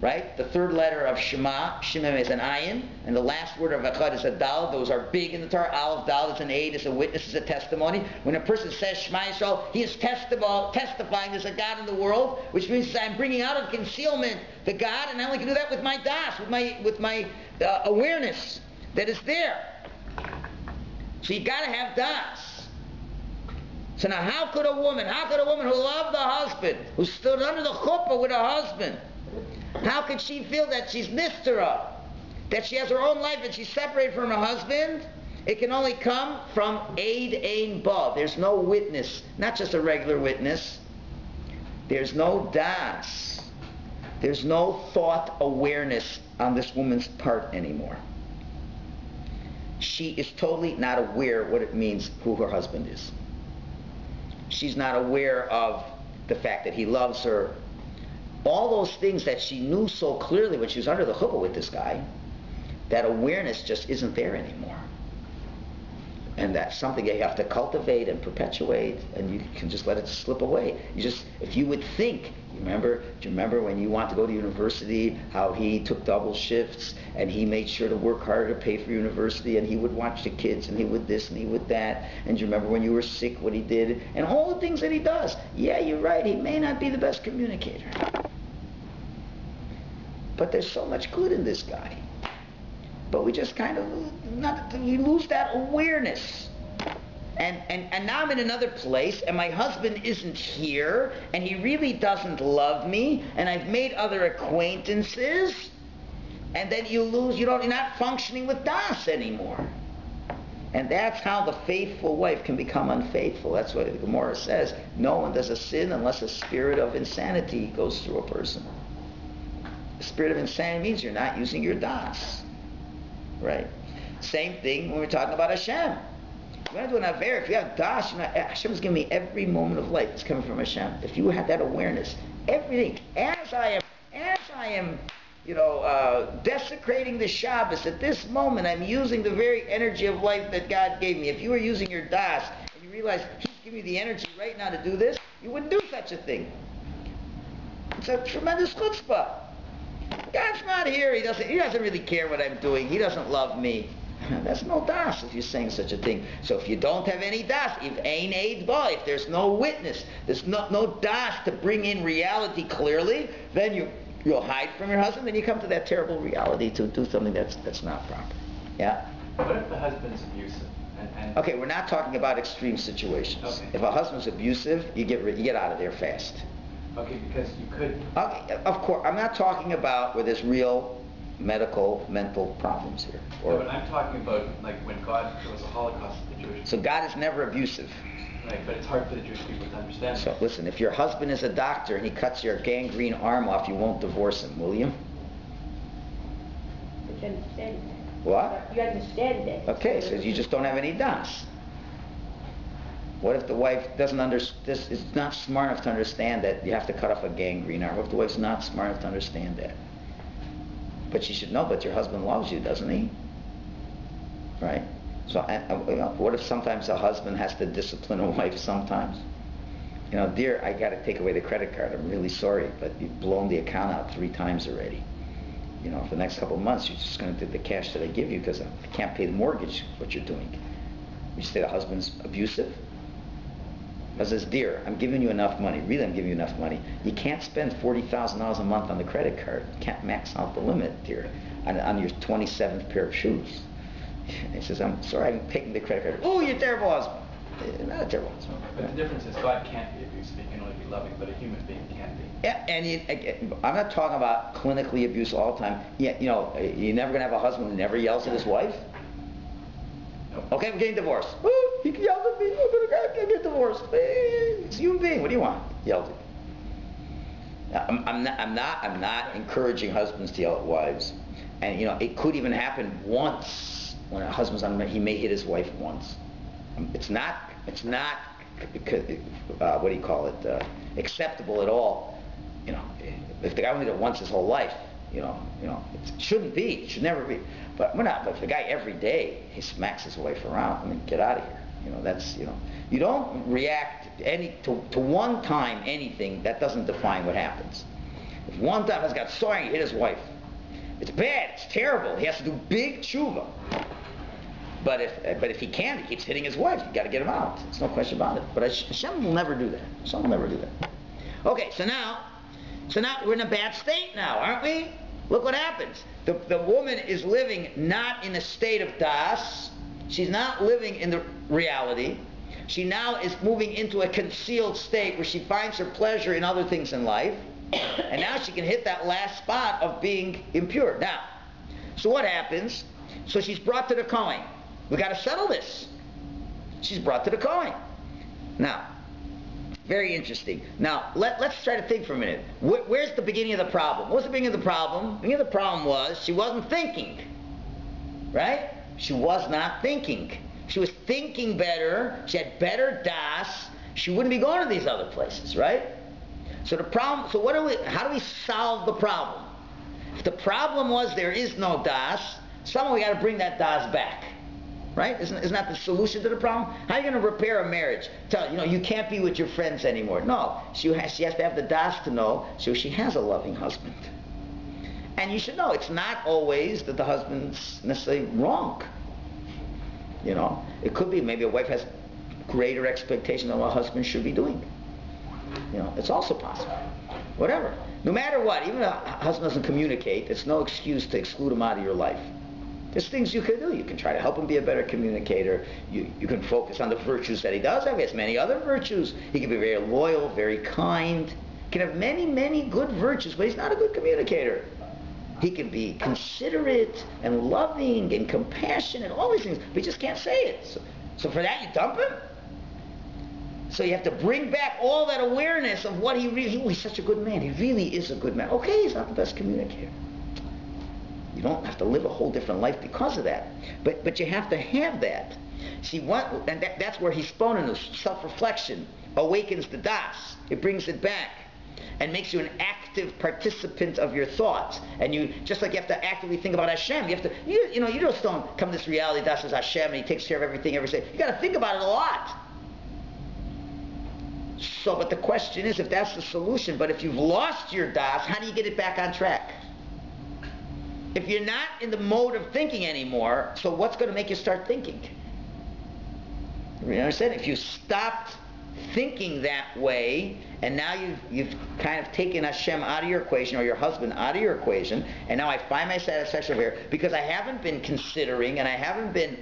Speaker 1: right? The third letter of Shema is an Ayin, and the last word of Echad is a Dal. Those are big in the Torah. Aleph, Dal is an aid, is a witness, is a testimony. When a person says Shema Yisrael, he is testifying there's a God in the world, which means I'm bringing out of concealment the God, and I only can do that with my Das, with my awareness that is there. So you got to have Das. So now how could a woman who loved the husband, who stood under the chuppah with her husband, how could she feel that she's nistera, that she has her own life and she's separated from her husband? It can only come from Eid Ein Ba. There's no witness, not just a regular witness. There's no Das. There's no thought awareness on this woman's part anymore. She is totally not aware what it means who her husband is. She's not aware of the fact that he loves her. All those things that she knew so clearly when she was under the chuppah with this guy, that awareness just isn't there anymore. And that's something you have to cultivate and perpetuate, and you can just let it slip away. If you would think, do you remember when you wanted to go to university, how he took double shifts, and he made sure to work harder to pay for university, and he would watch the kids, and he would this, and he would that, and do you remember when you were sick, what he did, and all the things that he does? Yeah, you're right, he may not be the best communicator. But there's so much good in this guy. But we just kind of, we lose that awareness. And now I'm in another place, and my husband isn't here, and he really doesn't love me, and I've made other acquaintances, and then you're not functioning with Das anymore. And that's how the faithful wife can become unfaithful. That's what the Gemara says. No one does a sin unless a spirit of insanity goes through a person. The spirit of insanity means you're not using your Das. Right? Same thing when we're talking about Hashem. You want to do an Aver, if you have Das, Hashem is giving me every moment of life. It's coming from Hashem. If you have that awareness, everything, as I am, desecrating the Shabbos, at this moment I'm using the very energy of life that God gave me. If you were using your Das, and you realize He's giving you the energy right now to do this, you wouldn't do such a thing. It's a tremendous chutzpah. God's not here. He doesn't really care what I'm doing. He doesn't love me. That's no das if you're saying such a thing. So if you don't have any das, if there's no witness, there's no das to bring in reality clearly, then you'll hide from your husband, then you come to that terrible reality to do something that's not proper. Yeah?
Speaker 2: What if the husband's abusive?
Speaker 1: Okay, we're not talking about extreme situations. Okay. If a husband's abusive, you get out of there fast.
Speaker 2: Okay, because you could...
Speaker 1: Okay, of course, I'm not talking about where there's real mental problems here.
Speaker 2: No, but I'm talking about like when there was a Holocaust of the Jewish people.
Speaker 1: So God is never abusive.
Speaker 2: Right, but it's hard for the Jewish people to understand.
Speaker 1: So listen, if your husband is a doctor and he cuts your gangrene arm off, you won't divorce him, will you?
Speaker 3: But you understand that.
Speaker 1: What?
Speaker 3: You understand that.
Speaker 1: Okay, so you just don't have any das. What if the wife is not smart enough to understand that you have to cut off a gangrene arm? What if the wife's not smart enough to understand that? But she should know, but your husband loves you, doesn't he? Right? So what if sometimes a husband has to discipline a wife sometimes? Dear, I got to take away the credit card. I'm really sorry, but you've blown the account out 3 times already. For the next couple of months, you're just going to take the cash that I give you because I can't pay the mortgage, what you're doing. You say the husband's abusive? I says, dear, I'm giving you enough money. Really, I'm giving you enough money. You can't spend $40,000 a month on the credit card. You can't max out the limit, dear, on your 27th pair of shoes. He says, I'm sorry, I'm taking the credit card. Oh, you're a terrible husband. Not a terrible husband.
Speaker 2: But the difference is God can't be abusive. He can only be loving, but a human being can be.
Speaker 1: Yeah, and I'm not talking about clinically abuse all the time. Yeah, you're never going to have a husband who never yells at his wife. Okay, I'm getting divorced. Woo, he yelled at me. I'm gonna get divorced. It's a human being. What do you want? Yelled at me. I'm not encouraging husbands to yell at wives. And it could even happen once when a husband's he may hit his wife once. It's not what do you call it? Acceptable at all. If the guy only did it once his whole life, it shouldn't be. It should never be. But if the guy every day he smacks his wife around, get out of here. You don't react to one time anything. That doesn't define what happens. If one time this guy so angry, he hit his wife, it's bad. It's terrible. He has to do big tshuva. But if he can't, he keeps hitting his wife. You got to get him out. There's no question about it. But Hashem will never do that. Hashem will never do that. Okay, so now we're in a bad state now, aren't we? Look what happens. The woman is living not in a state of das. She's not living in the reality. She now is moving into a concealed state where she finds her pleasure in other things in life. And now she can hit that last spot of being impure. Now, so what happens? So she's brought to the Kohen. We got to settle this. She's brought to the Kohen. Now, very interesting. Now, let's try to think for a minute. Where's the beginning of the problem? What was the beginning of the problem? The beginning of the problem was she wasn't thinking. Right? She was not thinking. She was thinking better. She had better das. She wouldn't be going to these other places, right? So the problem, how do we solve the problem? If the problem was there is no das, somehow we got to bring that das back. Right? Isn't that the solution to the problem? How are you going to repair a marriage? You can't be with your friends anymore. No. She has to have the das to know so she has a loving husband. And you should know it's not always that the husband's necessarily wrong. It could be maybe a wife has greater expectation of what a husband should be doing. It's also possible. Whatever. No matter what, even if a husband doesn't communicate, it's no excuse to exclude him out of your life. There's things you can do. You can try to help him be a better communicator. You can focus on the virtues that he does have. He has many other virtues. He can be very loyal, very kind. He can have many, many good virtues, but he's not a good communicator. He can be considerate and loving and compassionate, all these things, but he just can't say it. So for that, you dump him? So you have to bring back all that awareness of what he's such a good man. He really is a good man. Okay, he's not the best communicator. You don't have to live a whole different life because of that. But you have to have that. See, that's where hisponenus, self-reflection, awakens the das. It brings it back and makes you an active participant of your thoughts. And you, just like you have to actively think about Hashem, you just don't come to this reality, das is Hashem, and He takes care of everything every day. You got to think about it a lot. So, but the question is, if that's the solution, but if you've lost your das, how do you get it back on track? If you're not in the mode of thinking anymore, so what's going to make you start thinking? You understand? If you stopped thinking that way, and now you've kind of taken Hashem out of your equation, or your husband out of your equation, and now I find my satisfaction over here because I haven't been considering and I haven't been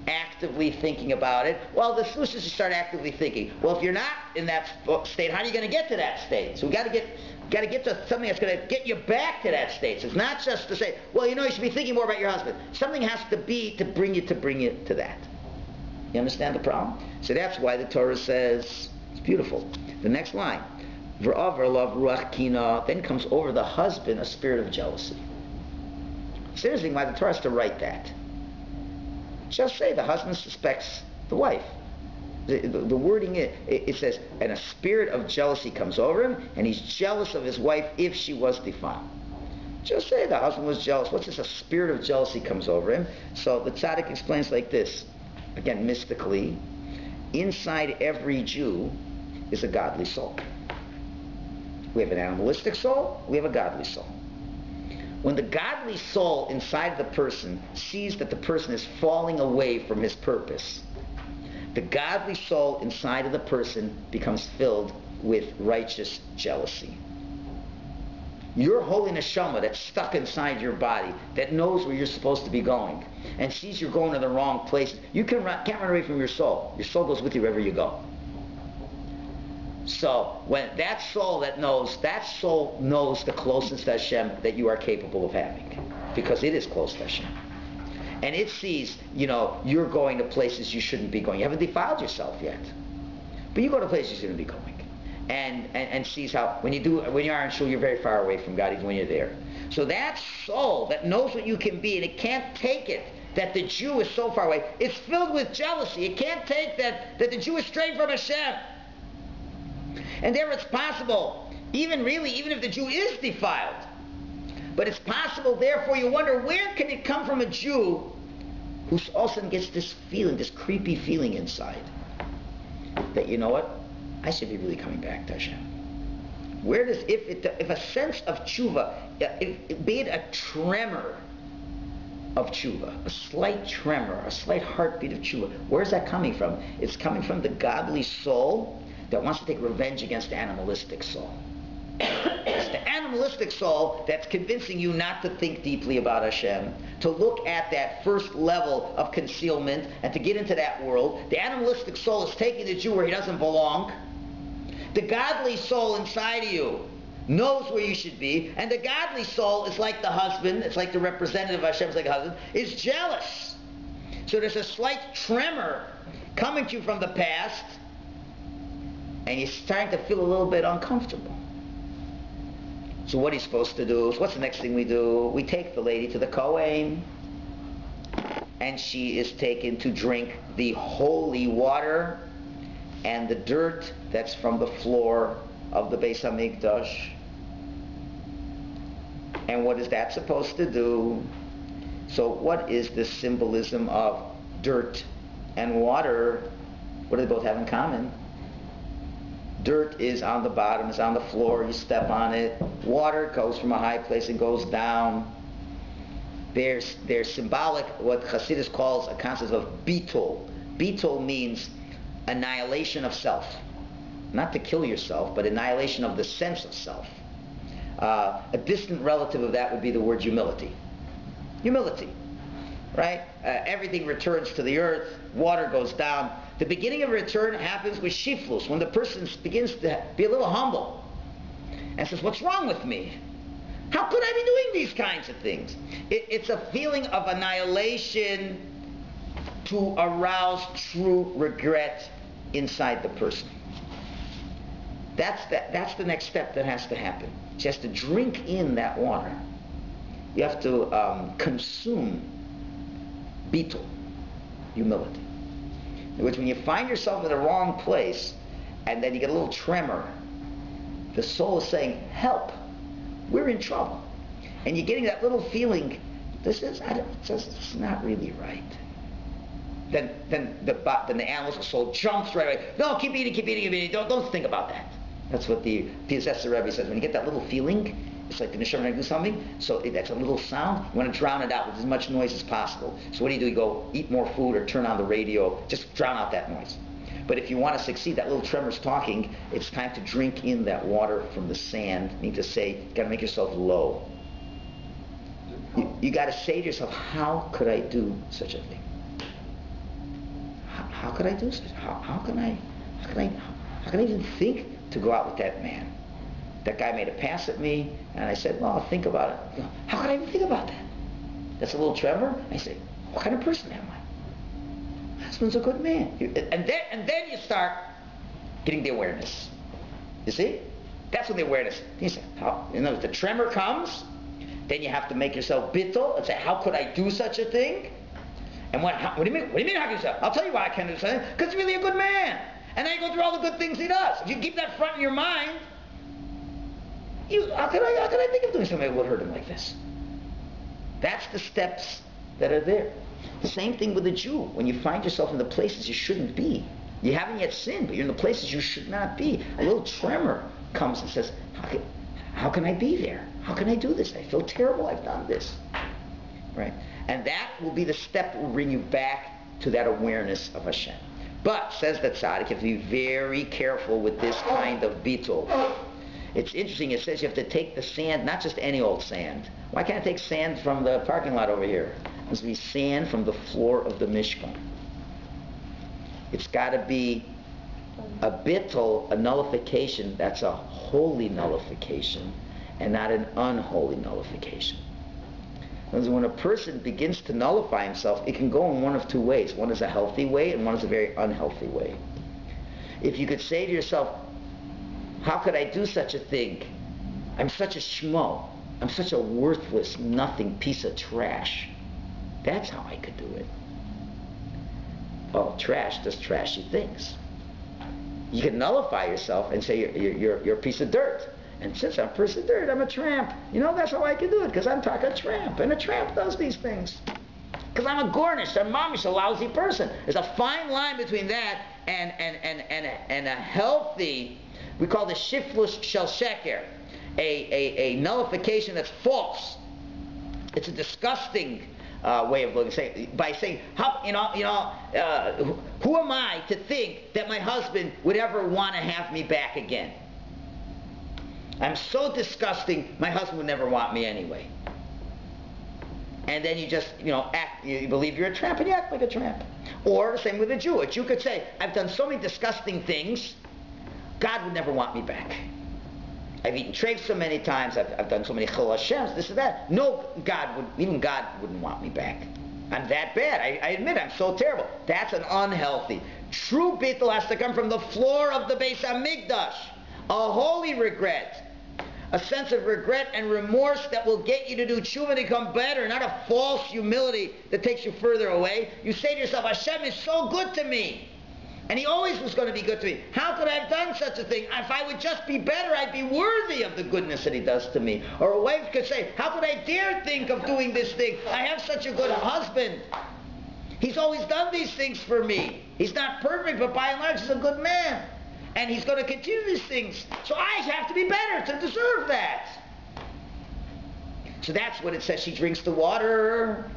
Speaker 1: actively thinking about it. Well, the solution is to start actively thinking. Well, if you're not in that state, how are you going to get to that state? So we got to get to something that's going to get you back to that state. So it's not just to say, well, you should be thinking more about your husband. Something has to be to bring you to that. You understand the problem? So that's why the Torah says, it's beautiful. The next line, V'avar love ruach kina, then comes over the husband a spirit of jealousy. It's interesting why the Torah has to write that. Just say the husband suspects the wife. The wording, it says, and a spirit of jealousy comes over him, and he's jealous of his wife if she was defiled. Just say the husband was jealous. What's this? A spirit of jealousy comes over him. So the tzaddik explains like this, again mystically, inside every Jew is a godly soul. We have an animalistic soul, we have a godly soul. When the godly soul inside the person sees that the person is falling away from his purpose, the godly soul inside of the person becomes filled with righteous jealousy. Your holy neshama that's stuck inside your body, that knows where you're supposed to be going, and sees you're going to the wrong place, you can't run away from your soul. Your soul goes with you wherever you go. So when that soul knows the closeness to Hashem that you are capable of having, because it is close to Hashem. And it sees, you're going to places you shouldn't be going. You haven't defiled yourself yet, but you go to places you shouldn't be going. And sees how when you are in Shul, you're very far away from God even when you're there. So that soul that knows what you can be, and it can't take it that the Jew is so far away, it's filled with jealousy. It can't take that the Jew is strayed from Hashem. And there it's possible, even if the Jew is defiled, but it's possible, therefore you wonder, where can it come from a Jew who all of a sudden gets this feeling, this creepy feeling inside, that you know what, I should be really coming back to Hashem. Where does, if a sense of tshuva, be it a tremor of tshuva, a slight tremor, a slight heartbeat of tshuva, where's that coming from? It's coming from the godly soul that wants to take revenge against the animalistic soul. It's the animalistic soul that's convincing you not to think deeply about Hashem, to look at that first level of concealment and to get into that world. The animalistic soul is taking the Jew where he doesn't belong. The godly soul inside of you knows where you should be, and the godly soul is like the husband, it's like the representative of Hashem, it's like a husband, is jealous. So there's a slight tremor coming to you from the past, and you're starting to feel a little bit uncomfortable. So what are you supposed to do? So what's the next thing we do? We take the lady to the Kohen, and she is taken to drink the holy water and the dirt that's from the floor of the Beis HaMikdash. And what is that supposed to do? So what is the symbolism of dirt and water? What do they both have in common? Dirt is on the bottom, is on the floor, you step on it. Water goes from a high place and goes down. There's symbolic, what Chassidus calls a concept of bitul. Bitul means annihilation of self. Not to kill yourself, but annihilation of the sense of self. A distant relative of that would be the word humility. Humility, right? Everything returns to the earth, water goes down. The beginning of a return happens with shiflus, when the person begins to be a little humble and says, what's wrong with me? How could I be doing these kinds of things? It's a feeling of annihilation to arouse true regret inside the person. That's the next step that has to happen. She has to drink in that water. You have to consume bitul, humility. In which when you find yourself in the wrong place, and then you get a little tremor, the soul is saying, help, we're in trouble. And you're getting that little feeling, this is not really right. then the animal soul jumps right away. No, keep eating, keep eating, keep eating. Don't think about that. That's what the Piaseczner Rebbe says. When you get that little feeling, it's like the neshama going to do something. So if that's a little sound, you want to drown it out with as much noise as possible. So what do? You go eat more food or turn on the radio. Just drown out that noise. But if you want to succeed, that little tremor's talking. It's time to drink in that water from the sand. You need to say, you got to make yourself low. You got to say to yourself, how could I do such a thing? How could I do such? How can I even think to go out with that man? That guy made a pass at me, and I said, well, think about it. How could I even think about that? That's a little tremor. I say, what kind of person am I? My husband's a good man. And then you start getting the awareness. You see? That's when the awareness. You say, the tremor comes, then you have to make yourself bittul and say, how could I do such a thing? And what do you mean? What do you mean how can you say? I'll tell you why I can't do something. Because he's really a good man. And then you go through all the good things he does. If you keep that front in your mind, how could I think of doing something that would hurt him like this? That's the steps that are there. The same thing with a Jew. When you find yourself in the places you shouldn't be, you haven't yet sinned, but you're in the places you should not be. A little tremor comes and says, how can I be there? How can I do this? I feel terrible. I've done this. Right? And that will be the step that will bring you back to that awareness of Hashem. But, says the tzaddik, you have to be very careful with this kind of bittul. It's interesting, it says you have to take the sand, not just any old sand. Why can't I take sand from the parking lot over here? It must be sand from the floor of the Mishkan. It's got to be a bittul, a nullification, that's a holy nullification, and not an unholy nullification. Because when a person begins to nullify himself, it can go in one of two ways. One is a healthy way, and one is a very unhealthy way. If you could say to yourself, how could I do such a thing? I'm such a schmo. I'm such a worthless, nothing piece of trash. That's how I could do it. Oh, trash does trashy things. You can nullify yourself and say you're a piece of dirt. And since I'm a piece of dirt, I'm a tramp. That's how I can do it, because I'm a tramp. And a tramp does these things. Because I'm a gornish, I'm mamish, a lousy person. There's a fine line between that and a healthy, we call the shiflus shel sheker, a nullification that's false. It's a disgusting way of looking. By saying, who am I to think that my husband would ever want to have me back again? I'm so disgusting, my husband would never want me anyway. And then you just, act, you believe you're a tramp and you act like a tramp. Or the same with a Jew. A Jew could say, I've done so many disgusting things, God would never want me back. I've eaten treif so many times, I've done so many chil Hashems, this and that. No, even God wouldn't want me back. I'm that bad. I admit I'm so terrible. That's an unhealthy. True bittul has to come from the floor of the Beis Hamikdash. A holy regret. A sense of regret and remorse that will get you to do tshuva to become better, not a false humility that takes you further away. You say to yourself, Hashem is so good to me. And He always was going to be good to me. How could I have done such a thing? If I would just be better, I'd be worthy of the goodness that He does to me. Or a wife could say, how could I dare think of doing this thing? I have such a good husband. He's always done these things for me. He's not perfect, but by and large, he's a good man. And he's going to continue these things. So I have to be better to deserve that. So that's what it says. She drinks the water.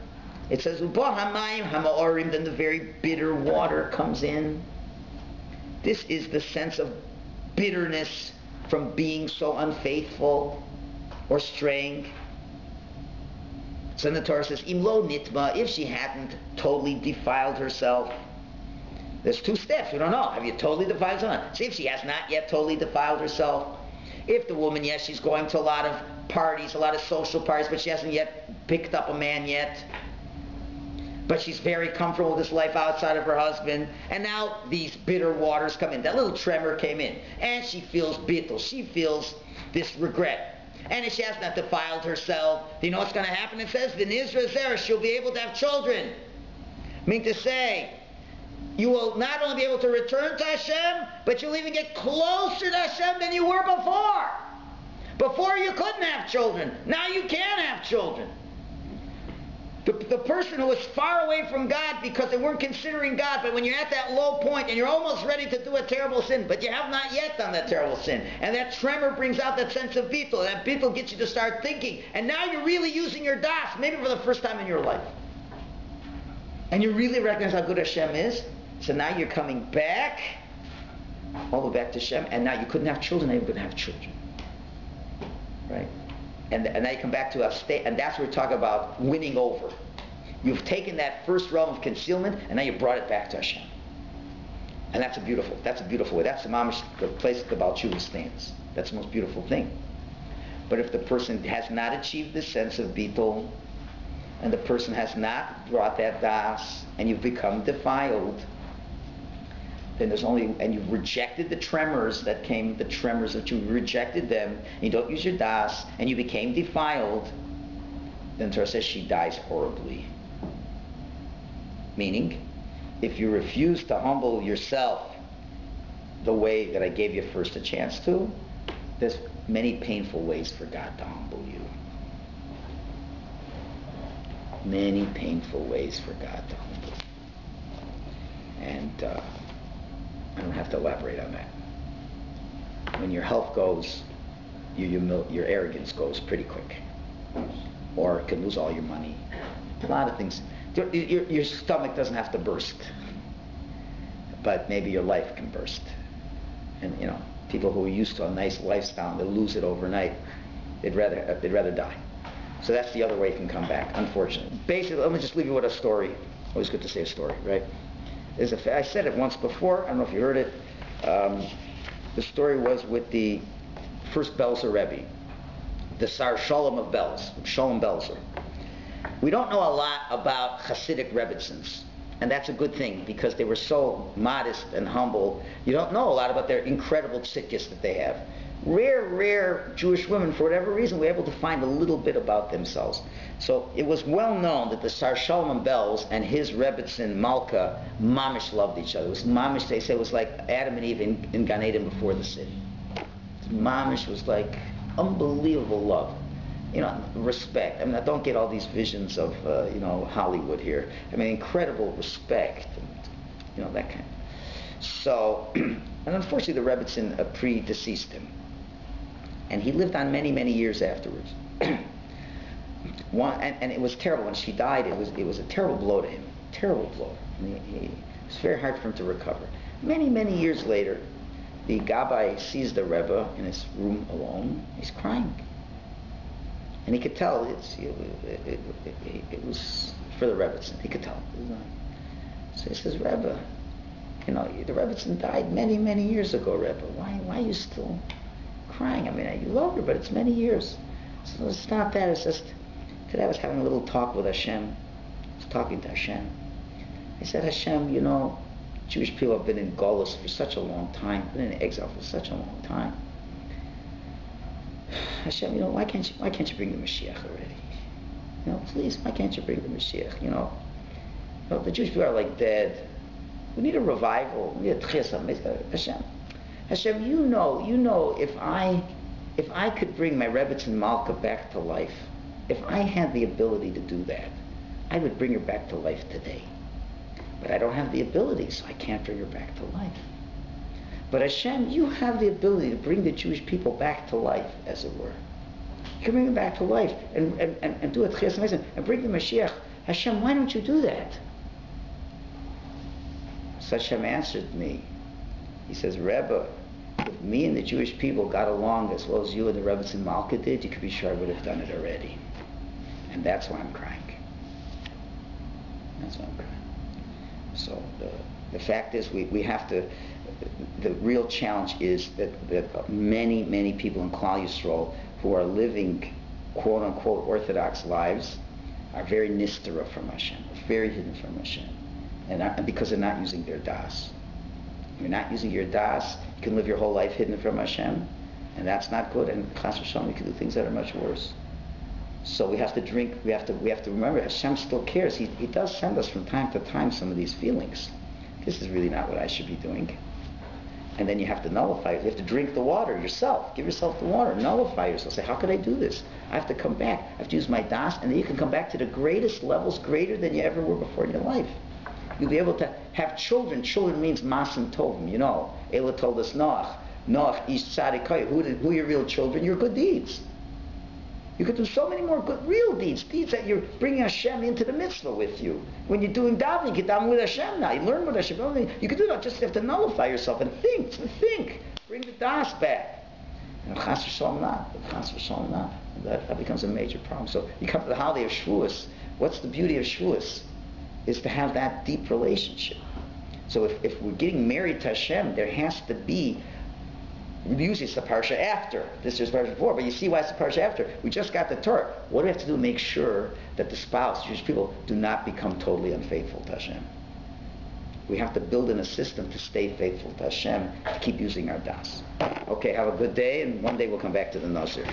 Speaker 1: It says, Uba hamayim hama'orim, then the very bitter water comes in. This is the sense of bitterness from being so unfaithful or straying. So then the Torah says, Im lo nitma, if she hadn't totally defiled herself. There's two steps. We don't know. Have you totally defiled herself? See if she has not yet totally defiled herself. If the woman, yes, she's going to a lot of parties, a lot of social parties, but she hasn't yet picked up a man yet. But she's very comfortable with this life outside of her husband. And now these bitter waters come in. That little tremor came in. And she feels bittul. She feels this regret. And if she has not defiled herself, do you know what's going to happen? It says, V'nizra zera, she'll be able to have children. I mean to say, you will not only be able to return to Hashem, but you'll even get closer to Hashem than you were before. Before you couldn't have children. Now you can have children. The person who was far away from God because they weren't considering God, but when you're at that low point and you're almost ready to do a terrible sin, but you have not yet done that terrible sin, and that tremor brings out that sense of bittul, and that bittul gets you to start thinking, and now you're really using your das, maybe for the first time in your life. And you really recognize how good Hashem is, so now you're coming back, all the way back to Hashem, and now you couldn't have children, now you couldn't have children. Right? And now you come back to a state, and that's what we're talking about winning over. You've taken that first realm of concealment, and now you brought it back to Hashem. And that's a beautiful way. That's the place the Baal Tshuva stands. That's the most beautiful thing. But if the person has not achieved this sense of bittul, and the person has not brought that das, and you've become defiled, then there's only, and you've rejected the tremors that you rejected them, and you don't use your das, and you became defiled, then Torah says she dies horribly. Meaning, if you refuse to humble yourself the way that I gave you first a chance to, there's many painful ways for God to humble you. Many painful ways for God to humble you. And I don't have to elaborate on that. When your health goes, your arrogance goes pretty quick. Or it can lose all your money. A lot of things. Your stomach doesn't have to burst. But maybe your life can burst. And people who are used to a nice lifestyle, they lose it overnight. They'd rather die. So that's the other way it can come back, unfortunately. Basically, let me just leave you with a story. Always good to say a story, right? I said it once before. I don't know if you heard it. The story was with the first Belzer Rebbe, the Sar Shalom of Belz, Shalom Belzer. We don't know a lot about Hasidic Rebbitzins, and that's a good thing because they were so modest and humble. You don't know a lot about their incredible tzidkis that they have. Rare Jewish women, for whatever reason, were able to find a little bit about themselves. So it was well known that the Sar Shalom Belz and his Rebbitzin Malka mamish loved each other. It was mamish, they say, it was like Adam and Eve in Gan Eden before the sin. Mamish was like unbelievable love. Respect. I mean, I don't get all these visions of, Hollywood here. I mean, incredible respect, and, that kind. So, and unfortunately, the Rebbitzin predeceased him. And he lived on many, many years afterwards. And it was terrible. When she died, it was a terrible blow to him. Terrible blow. I mean, it was very hard for him to recover. Many, many years later, the Gabbai sees the Rebbe in his room alone. He's crying. And he could tell it was for the Rebbitzin. He could tell. So he says, Rebbe, the Rebbitzin died many, many years ago, Rebbe. Why are you still crying? I mean, you love her, but it's many years. So it's not that. It's just, today I was having a little talk with Hashem. I was talking to Hashem. I said, Hashem, Jewish people have been in Golus for such a long time, been in exile for such a long time. Hashem, why can't you bring the Mashiach already? Please, why can't you bring the Mashiach? The Jewish people are like dead. We need a revival. We need a tchiyas. Hashem, you know, if I could bring my Rebbitzin Malka back to life, if I had the ability to do that, I would bring her back to life today. But I don't have the ability, so I can't bring her back to life. But Hashem, you have the ability to bring the Jewish people back to life, as it were. You can bring them back to life and do a tchiyas hamezon and bring the Mashiach. Hashem, why don't you do that? So Hashem answered me. He says, Rebbe, if me and the Jewish people got along as well as you and the Rebbitzin Malka did, you could be sure I would have done it already. And that's why I'm crying. That's why I'm crying. So the fact is we have to, the real challenge is that many, many people in Klal Yisrael who are living quote-unquote Orthodox lives are very nistera from Hashem, very hidden from Hashem, and because they're not using their das. You're not using your das, you can live your whole life hidden from Hashem, and that's not good, and Chas v'shalom, you can do things that are much worse. So we have to remember, Hashem still cares. He does send us from time to time some of these feelings. This is really not what I should be doing. And then you have to nullify it. You have to drink the water yourself. Give yourself the water. Nullify yourself. Say, how could I do this? I have to come back. I have to use my das, and then you can come back to the greatest levels, greater than you ever were before in your life. You'll be able to have children. Children means masim tovim. You know, Ela told us Noach. Noach ish tzadikay. Who are your real children? Your good deeds. You could do so many more good, real deeds. Deeds that you're bringing Hashem into the mitzvah with you. When you're doing davening, you get down with Hashem now. You learn with Hashem. You can do that. Just have to nullify yourself and think. Bring the das back. And chas v'shalom not. That becomes a major problem. So you come to the holiday of Shavuos. What's the beauty of Shavuos? Is to have that deep relationship. So if we're getting married to Hashem, there has to be, usually it's the parsha after. This is parsha before, but you see why it's the parsha after. We just got the Torah. What do we have to do to make sure that the spouse, Jewish people, do not become totally unfaithful to Hashem? We have to build in a system to stay faithful to Hashem, to keep using our das. Okay, have a good day, and one day we'll come back to the Nazir.